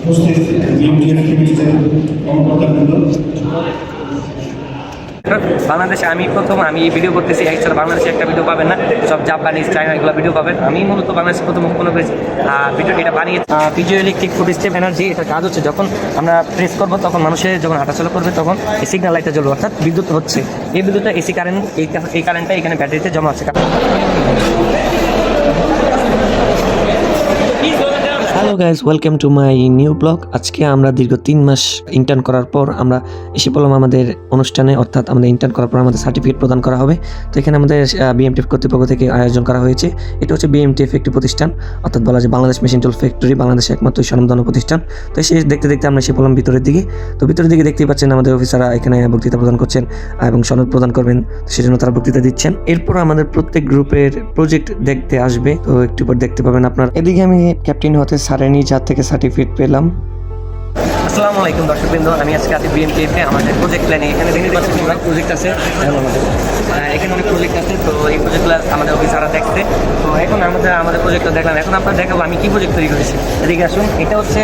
উপস্থিত কর্মকর্তাবৃন্দ, বাংলাদেশে আমি প্রথম এই ভিডিও করতেছি। এছাড়া বাংলাদেশে একটা ভিডিও পাবেন না, সব জাপানিজ চায়না এগুলো ভিডিও পাবেন। আমি মূলত বাংলাদেশে প্রথম উৎপন্ন করেছি ভিডিও এটা বানিয়ে পিজিও ইলেকট্রিক ফুড স্টেপ এনার্জি। এটার কাজ হচ্ছে যখন আমরা প্রেস করবো তখন মানুষের যখন হাঁটাচলা করবে তখন এই সিগন্যাল লাইটটা জ্বলবে, অর্থাৎ বিদ্যুৎ হচ্ছে। এই বিদ্যুৎটা এসি কারেন্ট, এই কারেন্টটা এখানে ব্যাটারিতে জমা হচ্ছে। Hello guys, welcome to my new blog. আজকে আমরা দীর্ঘ 3 মাস ইন্টার্ন করার পর আমরা এসে পড়লাম আমাদের অনুষ্ঠানে, অর্থাৎ আমাদের ইন্টার্ন করার পর আমাদের সার্টিফিকেট প্রদান করা হবে। তো এখানে আমাদের বিএমটিএফ কর্তৃপক্ষ থেকে আয়োজন করা হয়েছে। এটা হচ্ছে বিএমটিএফ একটি প্রতিষ্ঠান, অর্থাৎ বলা যায় বাংলাদেশ মেশিন টুল ফ্যাক্টরি, বাংলাদেশের একমাত্র স্বনামধন্য প্রতিষ্ঠান। তো এসে দেখতে দেখতে আমরা এসে পড়লাম ভিতরের দিকে। তো ভিতরের দিকে দেখতেই পাচ্ছেন আমাদের অফিসাররা এখানে বক্তৃতা প্রদান করছেন এবং সনদ প্রদান করবেন, সেজন্য তারা বক্তৃতা দিচ্ছেন। এরপর আমাদের প্রত্যেক গ্রুপের প্রজেক্ট দেখতে আসবে, তো একটু পর দেখতে পাবেন আপনার। এদিকে আমি ক্যাপ্টেন হতে সারেনি যার থেকে সার্টিফিকেট পেলাম। আসসালামু আলাইকুম দর্শকবৃন্দ, আমি আজকে আছি বিএমটিএফে আমাদের প্রজেক্ট প্ল্যানে। এখানে দেখতে পাচ্ছি প্রজেক্ট আছে, এখানে অনেক প্রজেক্ট আছে। তো এই প্রজেক্টগুলো আমাদের অফিসাররা দেখছে। তো এখন আমাদের প্রজেক্টটা দেখলাম, এখন আপনারা দেখাবো আমি কী প্রজেক্ট তৈরি করেছি। এদিকে আসুন, এটা হচ্ছে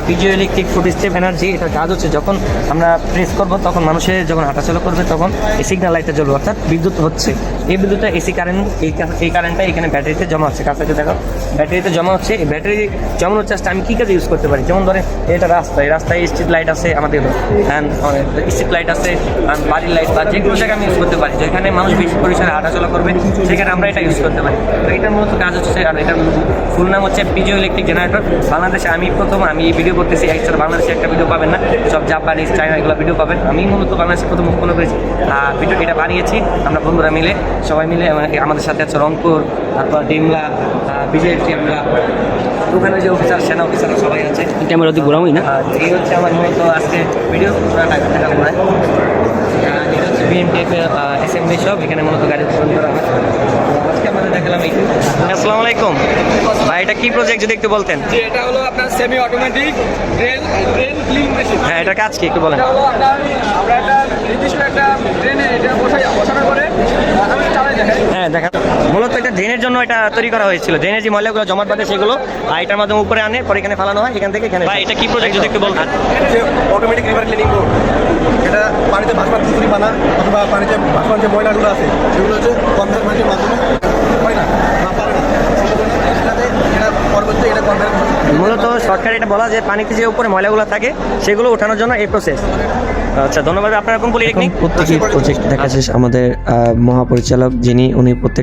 পিজিও ইলেকট্রিক ফুড স্টেপ এনার্জি। এটার কাজ হচ্ছে যখন আমরা প্রেস করবো তখন মানুষের যখন হাঁটাচলা করবে তখন এই সিগন্যাল লাইটটা জ্বলবে, অর্থাৎ বিদ্যুৎ হচ্ছে। এই বিদ্যুৎটা এসি কারেন্ট, এই কারেন্টটা এখানে ব্যাটারিতে জমা হচ্ছে। কাছাকাছি দেখো, ব্যাটারিতে জমা হচ্ছে। এই ব্যাটারি জমানোর চার্জটা আমি কী কাজে ইউজ করতে পারি, যেমন ধরে এটা রাস্তায় স্ট্রিট লাইট আছে, আমাদের স্ট্রিট লাইট আছে, বাড়ির লাইট বা যে কোনো জায়গায় আমি ইউজ করতে পারি। যেখানে মানুষ বেশি পরিসরে হাঁটাচলা করবে সেখানে আমরা এটা ইউজ করতে পারি। তো এটার মূলত কাজ হচ্ছে, আর এটার ফুল নাম হচ্ছে পিজিও ইলেকট্রিক জেনারেটর। বাংলাদেশে আমি প্রথম এই ভিডিও করতেছি। এছাড়া বাংলাদেশে একটা ভিডিও পাবেন না, সব জাপানিজ চায়না এগুলো ভিডিও পাবেন। আমি মূলত বাংলাদেশে প্রথম উৎপন্ন করেছি ভিডিও এটা বানিয়েছি আমরা বন্ধুরা মিলে, সবাই মিলে। আমাদের সাথে আছে রংপুর, তারপর ডিমলা, বিজেপি, আমরা ওখানে যে অফিসার, সেনা অফিসাররা সবাই আছে। ক্যামেরা দিয়ে ঘোরামই না। এই হচ্ছে আমার মূলত আজকে ভিডিও দেখা মনে হয়। এটা হচ্ছে বিএমটিএফের অ্যাসেম্বলি শপ, এখানে মূলত গাড়ি তৈরি করা হয়। আজকে আমাদের দেখালাম এই। আসসালামু আলাইকুম ভাই, এটা কি প্রজেক্ট যদি একটু বলতেন। যে এটা হলো আপনার semi automatic train clean machine. হ্যাঁ, এটার কাজ কি একটু বলেন। এটা হলো আপনার আমরা একটা নির্দিষ্ট একটা ট্রেনে এটা বসানোর পরে আমি চালাই দেখাই। হ্যাঁ, দেখা মূলত একটা ড্রেনের জন্য এটা তৈরি করা হয়েছিল। ড্রেনের যে ময়লাগুলো জমাট বাঁধে সেগুলো এটার মাধ্যমে উপরে আনে, পরে এখানে ফেলানো হয়, এখান থেকে এখানে। ভাই, এটা কি প্রজেক্ট যদি একটু বলতেন। যে অটোমেটিক রিভার ক্লিনিং বোর্ড, এটা পানিতে ভাসমান পুকুরি বানা অথবা পানিতে ভাসমান যে ময়লাগুলো আছে সেগুলো হচ্ছে কনভারমেন্টের মাধ্যমে হয় না বা পারে না, এটা পরবর্তী এটা মূলত সরকার এটা বলা যে পানিতে যে উপরে ময়লাগুলো থাকে সেগুলো ওঠানোর জন্য এই প্রসেস। আচ্ছা, ধন্যবাদ। আপনার কোন পলিটেকনিক? প্রত্যেকটি প্রজেক্ট দেখা শেষ আমাদের মহাপরিচালক যিনি, উনি প্রত্যেক